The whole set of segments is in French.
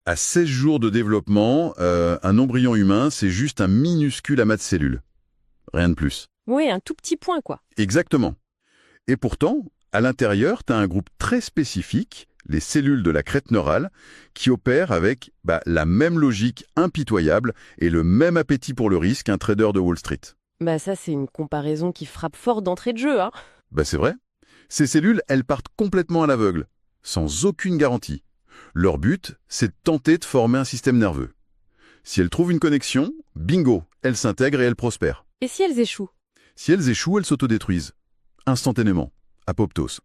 À 16 jours de développement, un embryon humain, c'est juste un minuscule amas de cellules. Rien de plus. Oui, un tout petit point, quoi. Exactement. Et pourtant, à l'intérieur, tu as un groupe très spécifique, les cellules de la crête neurale, qui opèrent avec la même logique impitoyable et le même appétit pour le risque qu'un trader de Wall Street. Bah ça, c'est une comparaison qui frappe fort d'entrée de jeu, hein. C'est vrai. Ces cellules, elles partent complètement à l'aveugle, sans aucune garantie. Leur but, c'est de tenter de former un système nerveux. Si elles trouvent une connexion, bingo, elles s'intègrent et elles prospèrent. Et si elles échouent? Si elles échouent, elles s'autodétruisent. Instantanément. Apoptose.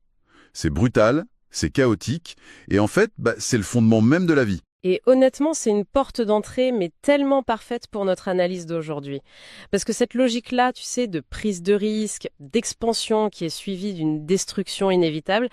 C'est brutal, c'est chaotique, et en fait, c'est le fondement même de la vie. Et honnêtement, c'est une porte d'entrée, mais tellement parfaite pour notre analyse d'aujourd'hui. Parce que cette logique-là, tu sais, de prise de risque, d'expansion qui est suivie d'une destruction inévitable,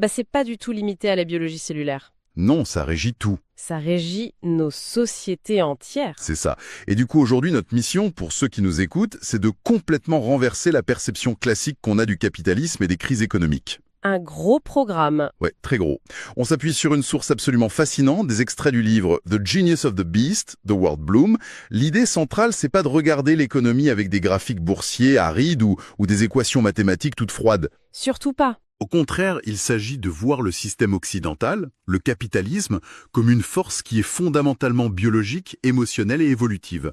c'est pas du tout limité à la biologie cellulaire. Non, ça régit tout. Ça régit nos sociétés entières. C'est ça. Et du coup, aujourd'hui, notre mission, pour ceux qui nous écoutent, c'est de complètement renverser la perception classique qu'on a du capitalisme et des crises économiques. Un gros programme. Ouais, très gros. On s'appuie sur une source absolument fascinante, des extraits du livre The Genius of the Beast de Ward Bloom. L'idée centrale, c'est pas de regarder l'économie avec des graphiques boursiers arides ou des équations mathématiques toutes froides. Surtout pas. Au contraire, il s'agit de voir le système occidental, le capitalisme, comme une force qui est fondamentalement biologique, émotionnelle et évolutive.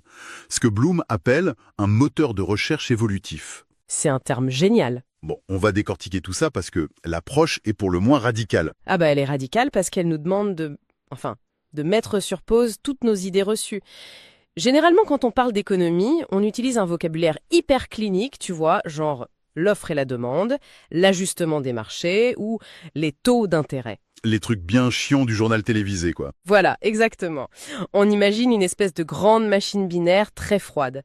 Ce que Bloom appelle un moteur de recherche évolutif. C'est un terme génial. Bon, on va décortiquer tout ça parce que l'approche est pour le moins radicale. Elle est radicale parce qu'elle nous demande de mettre sur pause toutes nos idées reçues. Généralement, quand on parle d'économie, on utilise un vocabulaire hyper clinique, tu vois, genre l'offre et la demande, l'ajustement des marchés ou les taux d'intérêt. Les trucs bien chiants du journal télévisé, quoi. Voilà, exactement. On imagine une espèce de grande machine binaire très froide.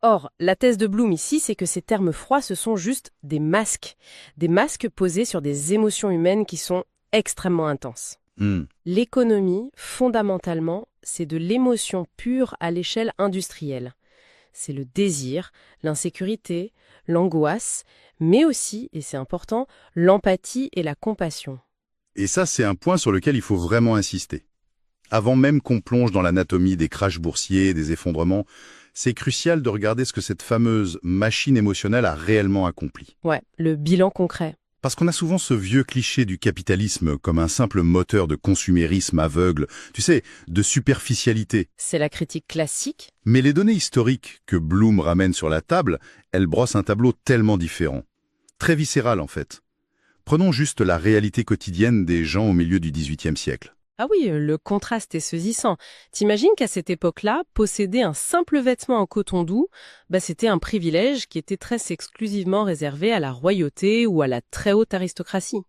Or, la thèse de Bloom ici, c'est que ces termes froids, ce sont juste des masques. Des masques posés sur des émotions humaines qui sont extrêmement intenses. L'économie, fondamentalement, c'est de l'émotion pure à l'échelle industrielle. C'est le désir, l'insécurité, l'angoisse, mais aussi, et c'est important, l'empathie et la compassion. Et ça, c'est un point sur lequel il faut vraiment insister. Avant même qu'on plonge dans l'anatomie des crashs boursiers, des effondrements, c'est crucial de regarder ce que cette fameuse machine émotionnelle a réellement accompli. Ouais, le bilan concret. Parce qu'on a souvent ce vieux cliché du capitalisme comme un simple moteur de consumérisme aveugle, tu sais, de superficialité. C'est la critique classique. Mais les données historiques que Bloom ramène sur la table, elles brossent un tableau tellement différent. Très viscéral en fait. Prenons juste la réalité quotidienne des gens au milieu du XVIIIe siècle. Ah oui, le contraste est saisissant. T'imagines qu'à cette époque-là, posséder un simple vêtement en coton doux, c'était un privilège qui était très exclusivement réservé à la royauté ou à la très haute aristocratie.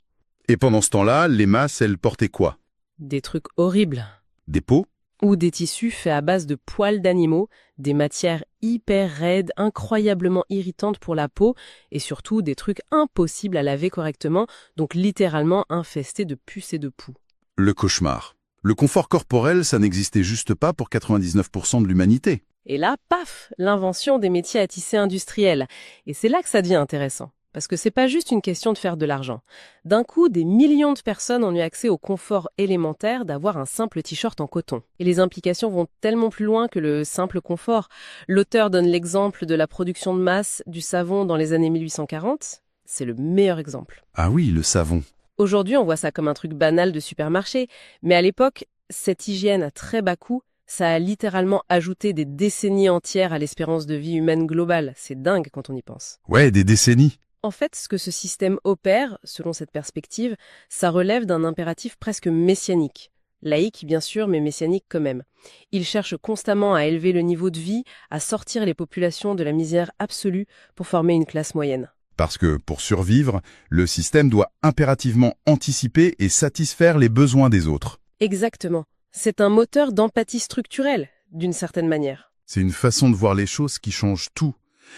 Et pendant ce temps-là, les masses, elles portaient quoi? Des trucs horribles. Des peaux? Ou des tissus faits à base de poils d'animaux, des matières hyper raides, incroyablement irritantes pour la peau, et surtout des trucs impossibles à laver correctement, donc littéralement infestés de puces et de poux. Le cauchemar. Le confort corporel, ça n'existait juste pas pour 99% de l'humanité. Et là, paf, l'invention des métiers à tisser industriels. Et c'est là que ça devient intéressant. Parce que c'est pas juste une question de faire de l'argent. D'un coup, des millions de personnes ont eu accès au confort élémentaire d'avoir un simple t-shirt en coton. Et les implications vont tellement plus loin que le simple confort. L'auteur donne l'exemple de la production de masse du savon dans les années 1840. C'est le meilleur exemple. Ah oui, le savon. Aujourd'hui, on voit ça comme un truc banal de supermarché, mais à l'époque, cette hygiène à très bas coût, ça a littéralement ajouté des décennies entières à l'espérance de vie humaine globale. C'est dingue quand on y pense. Ouais, des décennies. En fait, ce que ce système opère, selon cette perspective, ça relève d'un impératif presque messianique. Laïque, bien sûr, mais messianique quand même. Il cherche constamment à élever le niveau de vie, à sortir les populations de la misère absolue pour former une classe moyenne. Parce que, pour survivre, le système doit impérativement anticiper et satisfaire les besoins des autres. Exactement. C'est un moteur d'empathie structurelle, d'une certaine manière. C'est une façon de voir les choses qui change tout.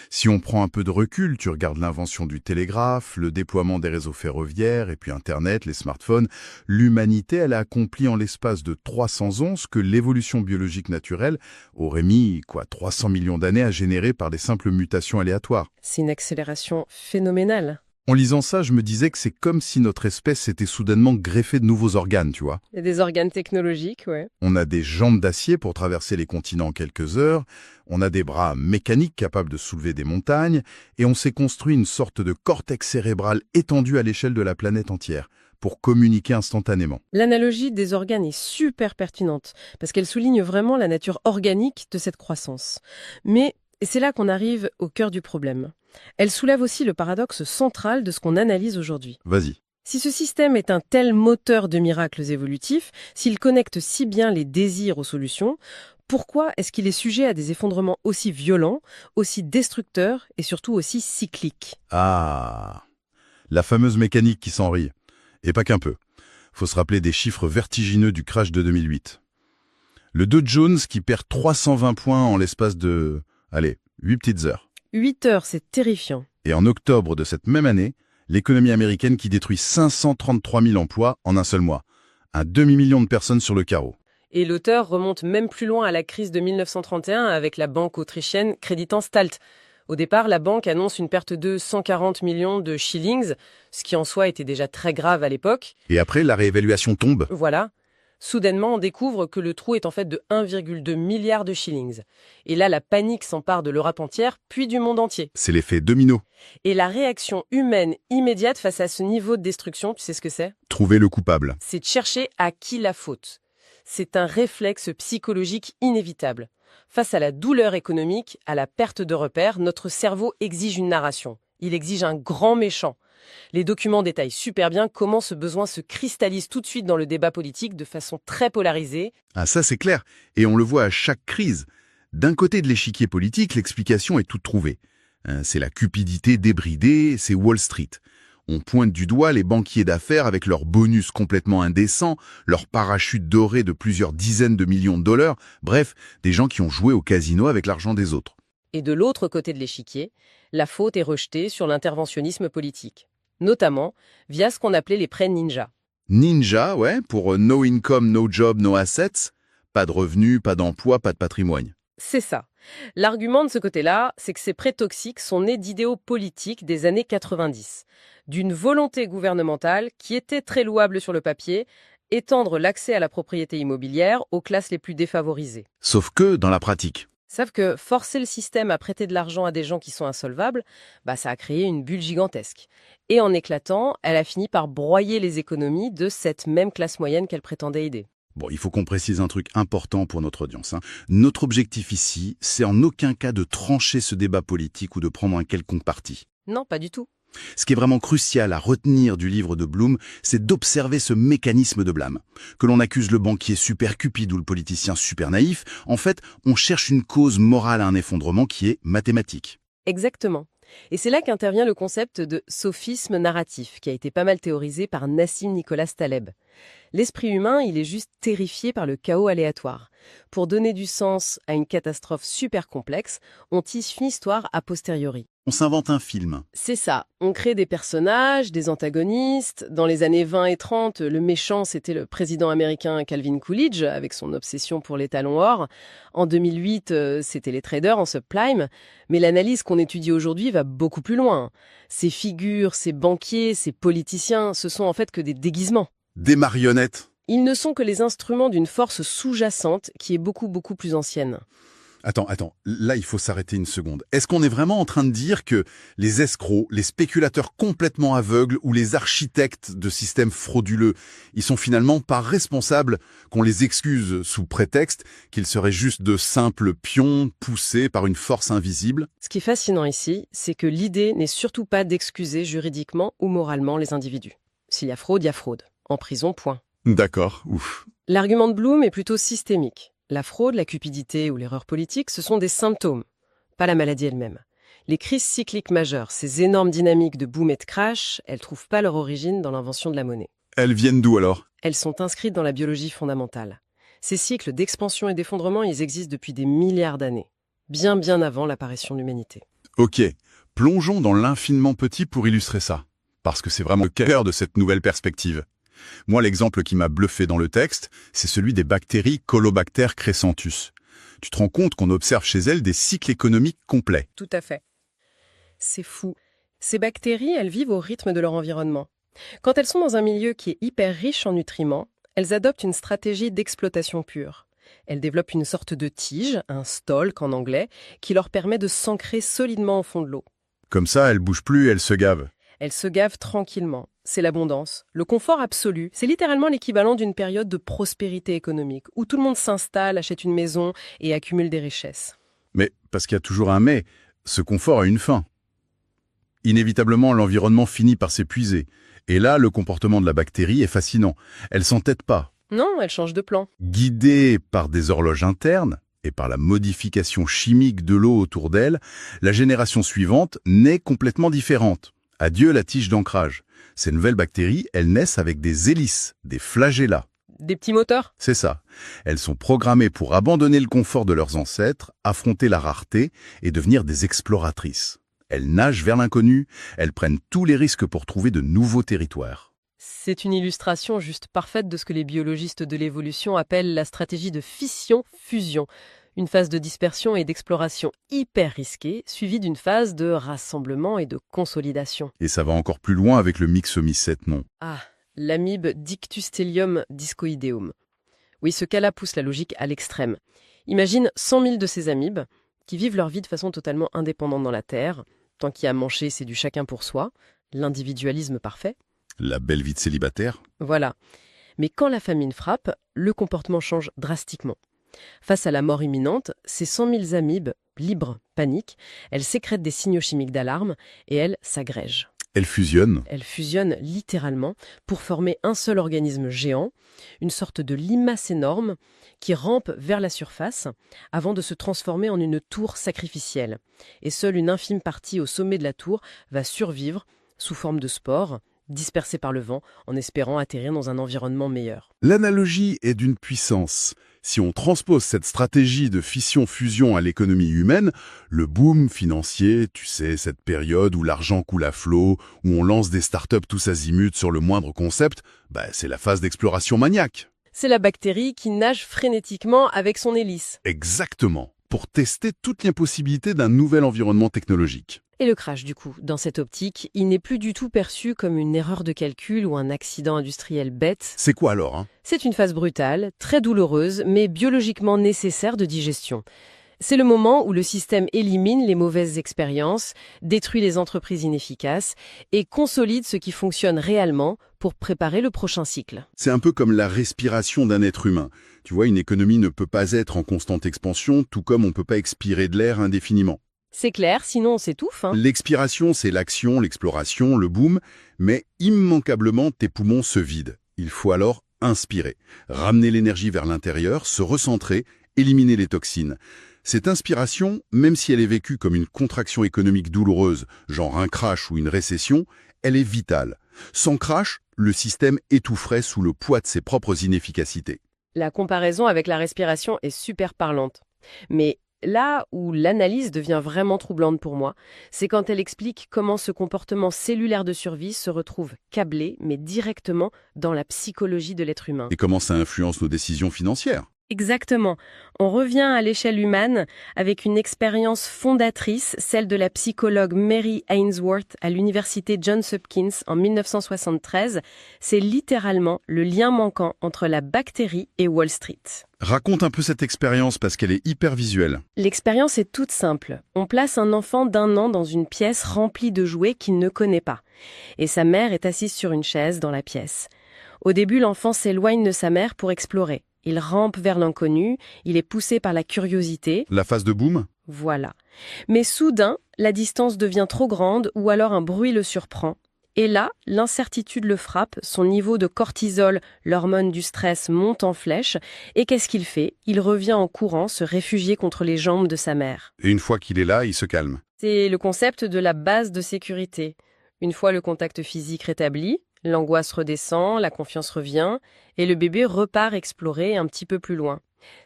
Si on prend un peu de recul, tu regardes l'invention du télégraphe, le déploiement des réseaux ferroviaires, et puis Internet, les smartphones, l'humanité, elle a accompli en l'espace de 300 ans ce que l'évolution biologique naturelle aurait mis, 300 millions d'années à générer par des simples mutations aléatoires. C'est une accélération phénoménale. En lisant ça, je me disais que c'est comme si notre espèce s'était soudainement greffée de nouveaux organes, tu vois. Il y a des organes technologiques, ouais. On a des jambes d'acier pour traverser les continents en quelques heures, on a des bras mécaniques capables de soulever des montagnes, et on s'est construit une sorte de cortex cérébral étendu à l'échelle de la planète entière, pour communiquer instantanément. L'analogie des organes est super pertinente, parce qu'elle souligne vraiment la nature organique de cette croissance. Mais c'est là qu'on arrive au cœur du problème. Elle soulève aussi le paradoxe central de ce qu'on analyse aujourd'hui. Vas-y. Si ce système est un tel moteur de miracles évolutifs, s'il connecte si bien les désirs aux solutions, pourquoi est-ce qu'il est sujet à des effondrements aussi violents, aussi destructeurs et surtout aussi cycliques? Ah, la fameuse mécanique qui s'en rit. Et pas qu'un peu. Faut se rappeler des chiffres vertigineux du crash de 2008. Le Dow Jones qui perd 320 points en l'espace de, 8 petites heures. 8 heures, c'est terrifiant. Et en octobre de cette même année, l'économie américaine qui détruit 533 000 emplois en un seul mois. Un demi-million de personnes sur le carreau. Et l'auteur remonte même plus loin à la crise de 1931 avec la banque autrichienne Creditanstalt. Au départ, la banque annonce une perte de 140 millions de shillings, ce qui en soi était déjà très grave à l'époque. Et après, la réévaluation tombe. Voilà. Soudainement, on découvre que le trou est en fait de 1,2 milliard de shillings. Et là, la panique s'empare de l'Europe entière, puis du monde entier. C'est l'effet domino. Et la réaction humaine immédiate face à ce niveau de destruction, tu sais ce que c'est? Trouver le coupable. C'est de chercher à qui la faute. C'est un réflexe psychologique inévitable. Face à la douleur économique, à la perte de repères, notre cerveau exige une narration. Il exige un grand méchant. Les documents détaillent super bien comment ce besoin se cristallise tout de suite dans le débat politique de façon très polarisée. Ah ça c'est clair, et on le voit à chaque crise. D'un côté de l'échiquier politique, l'explication est toute trouvée. C'est la cupidité débridée, c'est Wall Street. On pointe du doigt les banquiers d'affaires avec leurs bonus complètement indécents, leurs parachutes dorés de plusieurs dizaines de millions de dollars, bref, des gens qui ont joué au casino avec l'argent des autres. Et de l'autre côté de l'échiquier, la faute est rejetée sur l'interventionnisme politique, notamment via ce qu'on appelait les prêts ninja. Ninja, ouais, pour no income, no job, no assets, pas de revenus, pas d'emploi, pas de patrimoine. C'est ça. L'argument de ce côté-là, c'est que ces prêts toxiques sont nés d'idéaux politiques des années 90, d'une volonté gouvernementale qui était très louable sur le papier, étendre l'accès à la propriété immobilière aux classes les plus défavorisées. Sauf que, dans la pratique, Sauf que forcer le système à prêter de l'argent à des gens qui sont insolvables, ça a créé une bulle gigantesque. Et en éclatant, elle a fini par broyer les économies de cette même classe moyenne qu'elle prétendait aider. bon, il faut qu'on précise un truc important pour notre audience. Notre objectif ici, c'est en aucun cas de trancher ce débat politique ou de prendre un quelconque parti. Non, pas du tout. Ce qui est vraiment crucial à retenir du livre de Bloom, c'est d'observer ce mécanisme de blâme. Que l'on accuse le banquier super cupide ou le politicien super naïf, en fait, on cherche une cause morale à un effondrement qui est mathématique. Exactement. Et c'est là qu'intervient le concept de sophisme narratif, qui a été pas mal théorisé par Nassim Nicolas Taleb. L'esprit humain, il est juste terrifié par le chaos aléatoire. Pour donner du sens à une catastrophe super complexe, on tisse une histoire a posteriori. On s'invente un film. C'est ça, on crée des personnages, des antagonistes. Dans les années 20 et 30, le méchant, c'était le président américain Calvin Coolidge, avec son obsession pour les talons or. En 2008, c'était les traders en subprime. Mais l'analyse qu'on étudie aujourd'hui va beaucoup plus loin. Ces figures, ces banquiers, ces politiciens, ce sont en fait que des déguisements. Des marionnettes. Ils ne sont que les instruments d'une force sous-jacente qui est beaucoup, beaucoup plus ancienne. Attends, là il faut s'arrêter une seconde. Est-ce qu'on est vraiment en train de dire que les escrocs, les spéculateurs complètement aveugles ou les architectes de systèmes frauduleux, ils sont finalement pas responsables qu'on les excuse sous prétexte qu'ils seraient juste de simples pions poussés par une force invisible? Ce qui est fascinant ici, c'est que l'idée n'est surtout pas d'excuser juridiquement ou moralement les individus. S'il y a fraude, il y a fraude. En prison, point. D'accord, ouf. L'argument de Bloom est plutôt systémique. La fraude, la cupidité ou l'erreur politique, ce sont des symptômes, pas la maladie elle-même. Les crises cycliques majeures, ces énormes dynamiques de boom et de crash, elles ne trouvent pas leur origine dans l'invention de la monnaie. Elles viennent d'où alors? Elles sont inscrites dans la biologie fondamentale. Ces cycles d'expansion et d'effondrement, ils existent depuis des milliards d'années, bien avant l'apparition de l'humanité. Ok, plongeons dans l'infiniment petit pour illustrer ça, parce que c'est vraiment le cœur de cette nouvelle perspective. Moi, l'exemple qui m'a bluffé dans le texte, c'est celui des bactéries Colobacter crescentus. Tu te rends compte qu'on observe chez elles des cycles économiques complets. Tout à fait. C'est fou. Ces bactéries, elles vivent au rythme de leur environnement. Quand elles sont dans un milieu qui est hyper riche en nutriments, elles adoptent une stratégie d'exploitation pure. Elles développent une sorte de tige, un stalk en anglais, qui leur permet de s'ancrer solidement au fond de l'eau. Comme ça, elles bougent plus, elles se gavent. Elles se gavent tranquillement. C'est l'abondance. Le confort absolu. C'est littéralement l'équivalent d'une période de prospérité économique, où tout le monde s'installe, achète une maison et accumule des richesses. Mais, parce qu'il y a toujours un mais, ce confort a une fin. Inévitablement, l'environnement finit par s'épuiser. Et là, le comportement de la bactérie est fascinant. Elle s'entête pas. Non, elles changent de plan. Guidée par des horloges internes et par la modification chimique de l'eau autour d'elle, la génération suivante naît complètement différente. Adieu la tige d'ancrage. Ces nouvelles bactéries, elles naissent avec des hélices, des flagellats. Des petits moteurs. C'est ça. Elles sont programmées pour abandonner le confort de leurs ancêtres, affronter la rareté et devenir des exploratrices. Elles nagent vers l'inconnu, elles prennent tous les risques pour trouver de nouveaux territoires. C'est une illustration juste parfaite de ce que les biologistes de l'évolution appellent la stratégie de fission-fusion. Une phase de dispersion et d'exploration hyper risquée, suivie d'une phase de rassemblement et de consolidation. Et ça va encore plus loin avec le myxomycète non. Ah, l'amibe Dictyostelium discoideum. Oui, ce cas-là pousse la logique à l'extrême. Imagine 100 000 de ces amibes qui vivent leur vie de façon totalement indépendante dans la Terre. Tant qu'il y a à manger, c'est du chacun pour soi. L'individualisme parfait. La belle vie de célibataire. Voilà. Mais quand la famine frappe, le comportement change drastiquement. Face à la mort imminente, ces 100 000 amibes, libres, paniquent, elles sécrètent des signaux chimiques d'alarme et elles s'agrègent. Elles fusionnent. Elles fusionnent littéralement pour former un seul organisme géant, une sorte de limace énorme qui rampe vers la surface avant de se transformer en une tour sacrificielle. Et seule une infime partie au sommet de la tour va survivre sous forme de spores, dispersées par le vent en espérant atterrir dans un environnement meilleur. L'analogie est d'une puissance. Si on transpose cette stratégie de fission-fusion à l'économie humaine, le boom financier, tu sais, cette période où l'argent coule à flot, où on lance des startups tous azimuts sur le moindre concept, c'est la phase d'exploration maniaque. C'est la bactérie qui nage frénétiquement avec son hélice. Exactement, pour tester toutes les possibilités d'un nouvel environnement technologique. Et le crash, du coup, dans cette optique, il n'est plus du tout perçu comme une erreur de calcul ou un accident industriel bête. C'est quoi alors C'est une phase brutale, très douloureuse, mais biologiquement nécessaire de digestion. C'est le moment où le système élimine les mauvaises expériences, détruit les entreprises inefficaces et consolide ce qui fonctionne réellement pour préparer le prochain cycle. C'est un peu comme la respiration d'un être humain. Tu vois, une économie ne peut pas être en constante expansion, tout comme on ne peut pas expirer de l'air indéfiniment. C'est clair, sinon on s'étouffe. L'expiration, c'est l'action, l'exploration, le boom, mais immanquablement, tes poumons se vident. Il faut alors inspirer, ramener l'énergie vers l'intérieur, se recentrer, éliminer les toxines. Cette inspiration, même si elle est vécue comme une contraction économique douloureuse, genre un crash ou une récession, elle est vitale. Sans crash, le système étoufferait sous le poids de ses propres inefficacités. La comparaison avec la respiration est super parlante. Mais là où l'analyse devient vraiment troublante pour moi, c'est quand elle explique comment ce comportement cellulaire de survie se retrouve câblé, mais directement dans la psychologie de l'être humain. Et comment ça influence nos décisions financières ? Exactement. On revient à l'échelle humaine avec une expérience fondatrice, celle de la psychologue Mary Ainsworth à l'université Johns Hopkins en 1973. C'est littéralement le lien manquant entre la bactérie et Wall Street. Raconte un peu cette expérience parce qu'elle est hyper visuelle. L'expérience est toute simple. On place un enfant d'1 an dans une pièce remplie de jouets qu'il ne connaît pas. Et sa mère est assise sur une chaise dans la pièce. Au début, l'enfant s'éloigne de sa mère pour explorer. Il rampe vers l'inconnu, il est poussé par la curiosité. La phase de boom ? Voilà. Mais soudain, la distance devient trop grande ou alors un bruit le surprend. Et là, l'incertitude le frappe, son niveau de cortisol, l'hormone du stress, monte en flèche. Et qu'est-ce qu'il fait ? Il revient en courant se réfugier contre les jambes de sa mère. Et une fois qu'il est là, il se calme. C'est le concept de la base de sécurité. Une fois le contact physique rétabli, l'angoisse redescend, la confiance revient, et le bébé repart explorer un petit peu plus loin.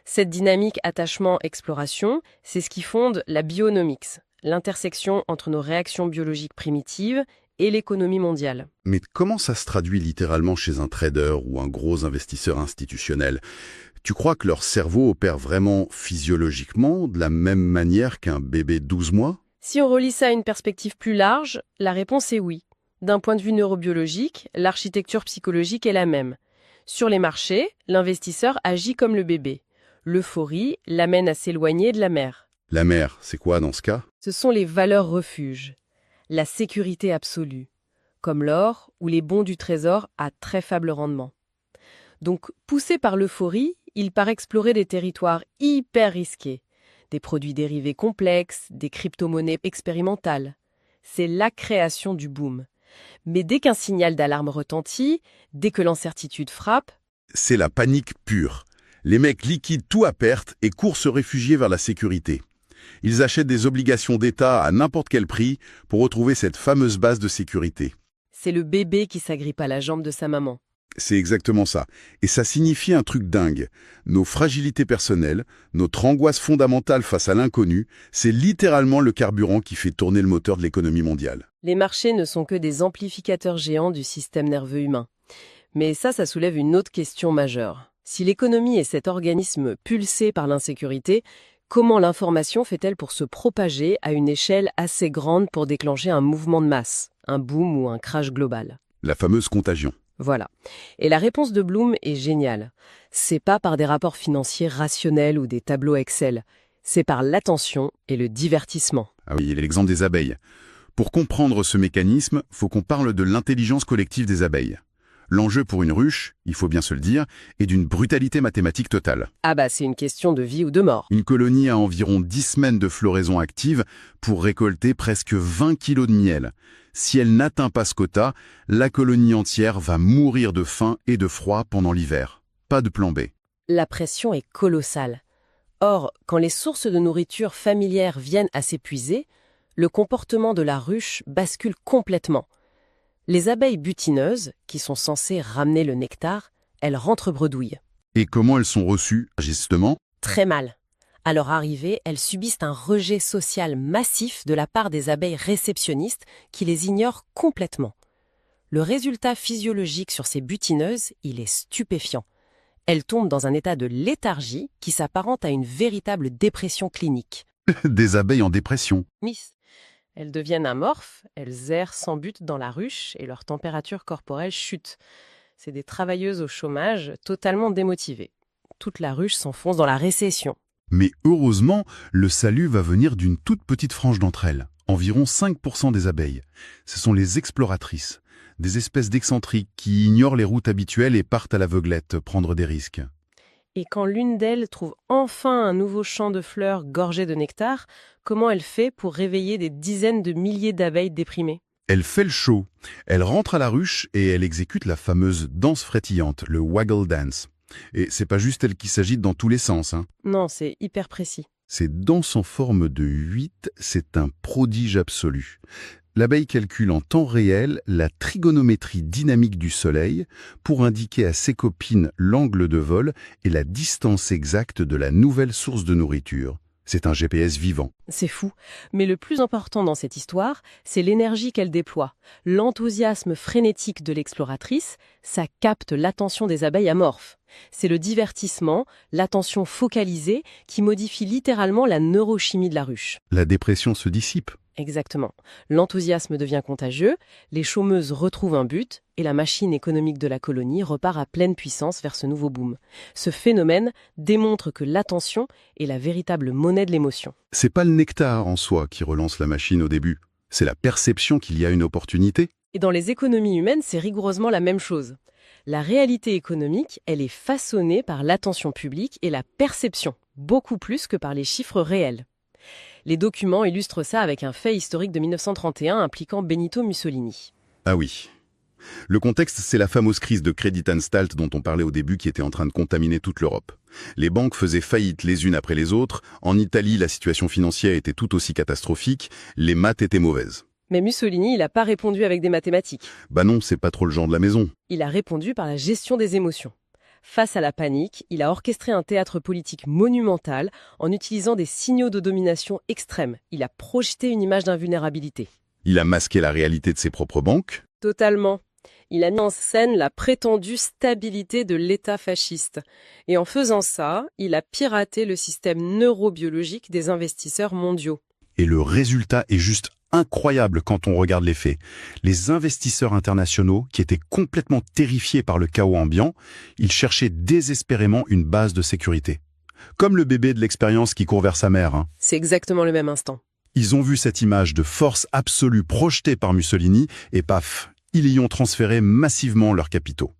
Cette dynamique attachement-exploration, c'est ce qui fonde la bionomics, l'intersection entre nos réactions biologiques primitives et l'économie mondiale. Mais comment ça se traduit littéralement chez un trader ou un gros investisseur institutionnel ? Tu crois que leur cerveau opère vraiment physiologiquement de la même manière qu'un bébé de 12 mois ? Si on relie ça à une perspective plus large, la réponse est oui. D'un point de vue neurobiologique, l'architecture psychologique est la même. Sur les marchés, l'investisseur agit comme le bébé. L'euphorie l'amène à s'éloigner de la mère. La mer, c'est quoi dans ce cas? Ce sont les valeurs refuges, la sécurité absolue, comme l'or ou les bons du trésor à très faible rendement. Donc, poussé par l'euphorie, il part explorer des territoires hyper risqués, des produits dérivés complexes, des crypto-monnaies expérimentales. C'est la création du boom. Mais dès qu'un signal d'alarme retentit, dès que l'incertitude frappe, C'est la panique pure. Les mecs liquident tout à perte et courent se réfugier vers la sécurité. Ils achètent des obligations d'État à n'importe quel prix pour retrouver cette fameuse base de sécurité. c'est le bébé qui s'agrippe à la jambe de sa maman. C'est exactement ça. Et ça signifie un truc dingue. Nos fragilités personnelles, notre angoisse fondamentale face à l'inconnu, c'est littéralement le carburant qui fait tourner le moteur de l'économie mondiale. Les marchés ne sont que des amplificateurs géants du système nerveux humain. Mais ça soulève une autre question majeure. Si l'économie est cet organisme pulsé par l'insécurité, comment l'information fait-elle pour se propager à une échelle assez grande pour déclencher un mouvement de masse, un boom ou un crash global? La fameuse contagion. Voilà. Et la réponse de Bloom est géniale. C'est pas par des rapports financiers rationnels ou des tableaux Excel. C'est par l'attention et le divertissement. Ah oui, l'exemple des abeilles. Pour comprendre ce mécanisme, faut qu'on parle de l'intelligence collective des abeilles. L'enjeu pour une ruche, il faut bien se le dire, est d'une brutalité mathématique totale. Ah bah c'est une question de vie ou de mort. Une colonie a environ 10 semaines de floraison active pour récolter presque 20 kilos de miel. Si elle n'atteint pas ce quota, la colonie entière va mourir de faim et de froid pendant l'hiver. Pas de plan B. La pression est colossale. Or, quand les sources de nourriture familières viennent à s'épuiser, le comportement de la ruche bascule complètement. Les abeilles butineuses, qui sont censées ramener le nectar, elles rentrent bredouilles. Et comment elles sont reçues, justement? Très mal. À leur arrivée, elles subissent un rejet social massif de la part des abeilles réceptionnistes qui les ignorent complètement. Le résultat physiologique sur ces butineuses, il est stupéfiant. Elles tombent dans un état de léthargie qui s'apparente à une véritable dépression clinique. Des abeilles en dépression. Miss. Elles deviennent amorphes, elles errent sans but dans la ruche et leur température corporelle chute. C'est des travailleuses au chômage totalement démotivées. Toute la ruche s'enfonce dans la récession. Mais heureusement, le salut va venir d'une toute petite frange d'entre elles, environ 5% des abeilles. Ce sont les exploratrices, des espèces d'excentriques qui ignorent les routes habituelles et partent à l'aveuglette prendre des risques. Et quand l'une d'elles trouve enfin un nouveau champ de fleurs gorgé de nectar, comment elle fait pour réveiller des dizaines de milliers d'abeilles déprimées? Elle fait le show. Elle rentre à la ruche et elle exécute la fameuse danse frétillante, le waggle dance. Et c'est pas juste elle qui s'agite dans tous les sens, hein. Non, c'est hyper précis. Ces danses en forme de 8, c'est un prodige absolu. L'abeille calcule en temps réel la trigonométrie dynamique du Soleil pour indiquer à ses copines l'angle de vol et la distance exacte de la nouvelle source de nourriture. C'est un GPS vivant. C'est fou. Mais le plus important dans cette histoire, c'est l'énergie qu'elle déploie. L'enthousiasme frénétique de l'exploratrice, ça capte l'attention des abeilles amorphes. C'est le divertissement, l'attention focalisée, qui modifie littéralement la neurochimie de la ruche. La dépression se dissipe. Exactement. L'enthousiasme devient contagieux, les chômeuses retrouvent un but, et la machine économique de la colonie repart à pleine puissance vers ce nouveau boom. Ce phénomène démontre que l'attention est la véritable monnaie de l'émotion. C'est pas le nectar en soi qui relance la machine au début. C'est la perception qu'il y a une opportunité. Et dans les économies humaines, c'est rigoureusement la même chose. La réalité économique, elle est façonnée par l'attention publique et la perception, beaucoup plus que par les chiffres réels. Les documents illustrent ça avec un fait historique de 1931 impliquant Benito Mussolini. Ah oui. Le contexte, c'est la fameuse crise de Crédit-Anstalt dont on parlait au début qui était en train de contaminer toute l'Europe. Les banques faisaient faillite les unes après les autres. En Italie, la situation financière était tout aussi catastrophique. Les maths étaient mauvaises. Mais Mussolini, il n'a pas répondu avec des mathématiques. Bah non, c'est pas trop le genre de la maison. Il a répondu par la gestion des émotions. Face à la panique, il a orchestré un théâtre politique monumental en utilisant des signaux de domination extrêmes. Il a projeté une image d'invulnérabilité. Il a masqué la réalité de ses propres banques. Totalement. Il a mis en scène la prétendue stabilité de l'État fasciste. Et en faisant ça, il a piraté le système neurobiologique des investisseurs mondiaux. Et le résultat est juste incroyable quand on regarde les faits. Les investisseurs internationaux, qui étaient complètement terrifiés par le chaos ambiant, ils cherchaient désespérément une base de sécurité. Comme le bébé de l'expérience qui court vers sa mère, hein. C'est exactement le même instant. Ils ont vu cette image de force absolue projetée par Mussolini et paf, ils y ont transféré massivement leurs capitaux.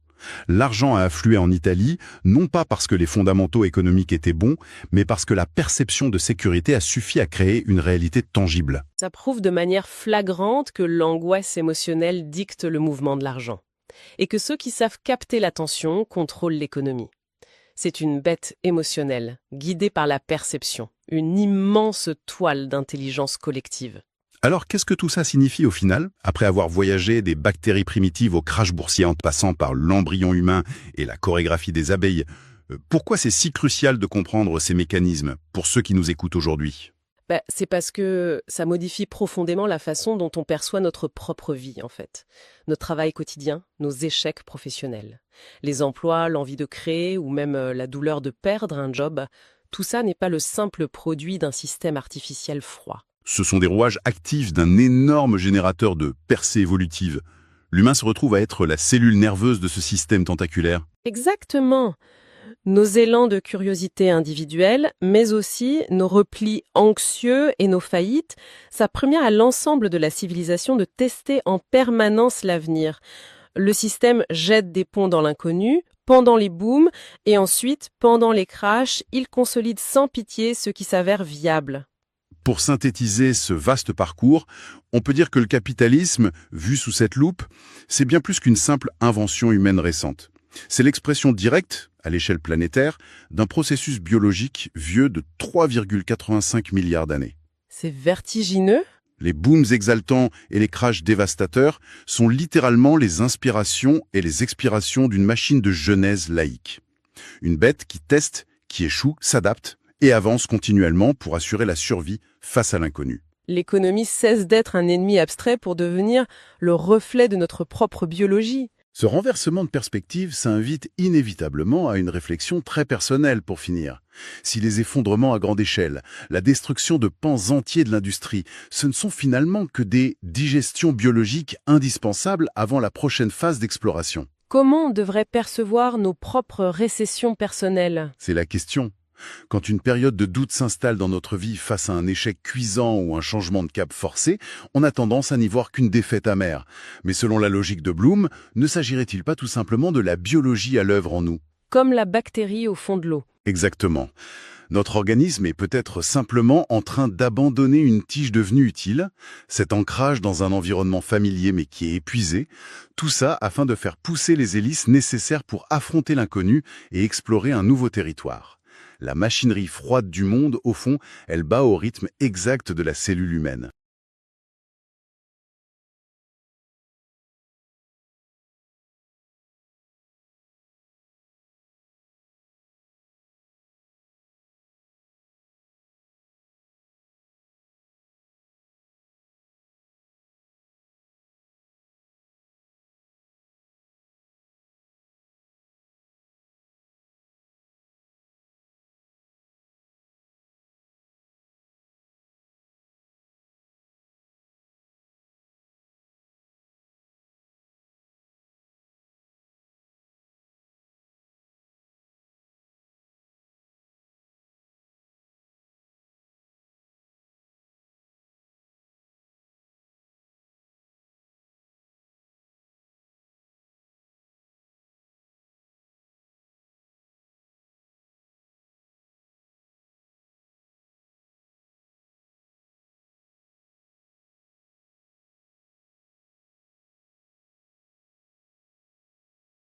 L'argent a afflué en Italie, non pas parce que les fondamentaux économiques étaient bons, mais parce que la perception de sécurité a suffi à créer une réalité tangible. Ça prouve de manière flagrante que l'angoisse émotionnelle dicte le mouvement de l'argent. Et que ceux qui savent capter l'attention contrôlent l'économie. C'est une bête émotionnelle, guidée par la perception, une immense toile d'intelligence collective. Alors qu'est-ce que tout ça signifie au final, après avoir voyagé des bactéries primitives au crash boursier en passant par l'embryon humain et la chorégraphie des abeilles? Pourquoi c'est si crucial de comprendre ces mécanismes pour ceux qui nous écoutent aujourd'hui? C'est parce que ça modifie profondément la façon dont on perçoit notre propre vie, en fait. Notre travail quotidien, nos échecs professionnels. Les emplois, l'envie de créer ou même la douleur de perdre un job, tout ça n'est pas le simple produit d'un système artificiel froid. Ce sont des rouages actifs d'un énorme générateur de percées évolutives. L'humain se retrouve à être la cellule nerveuse de ce système tentaculaire. Exactement. Nos élans de curiosité individuelle, mais aussi nos replis anxieux et nos faillites, ça permet à l'ensemble de la civilisation de tester en permanence l'avenir. Le système jette des ponts dans l'inconnu, pendant les booms, et ensuite, pendant les crashs, il consolide sans pitié ce qui s'avère viable. Pour synthétiser ce vaste parcours, on peut dire que le capitalisme, vu sous cette loupe, c'est bien plus qu'une simple invention humaine récente. C'est l'expression directe, à l'échelle planétaire, d'un processus biologique vieux de 3,85 milliards d'années. C'est vertigineux. Les booms exaltants et les crashs dévastateurs sont littéralement les inspirations et les expirations d'une machine de genèse laïque. Une bête qui teste, qui échoue, s'adapte et avance continuellement pour assurer la survie face à l'inconnu. L'économie cesse d'être un ennemi abstrait pour devenir le reflet de notre propre biologie. Ce renversement de perspective s'invite inévitablement à une réflexion très personnelle pour finir. Si les effondrements à grande échelle, la destruction de pans entiers de l'industrie, ce ne sont finalement que des digestions biologiques indispensables avant la prochaine phase d'exploration. Comment on devrait percevoir nos propres récessions personnelles ? C'est la question. Quand une période de doute s'installe dans notre vie face à un échec cuisant ou un changement de cap forcé, on a tendance à n'y voir qu'une défaite amère. Mais selon la logique de Bloom, ne s'agirait-il pas tout simplement de la biologie à l'œuvre en nous? Comme la bactérie au fond de l'eau. Exactement. Notre organisme est peut-être simplement en train d'abandonner une tige devenue utile, cet ancrage dans un environnement familier mais qui est épuisé, tout ça afin de faire pousser les hélices nécessaires pour affronter l'inconnu et explorer un nouveau territoire. La machinerie froide du monde, au fond, elle bat au rythme exact de la cellule humaine.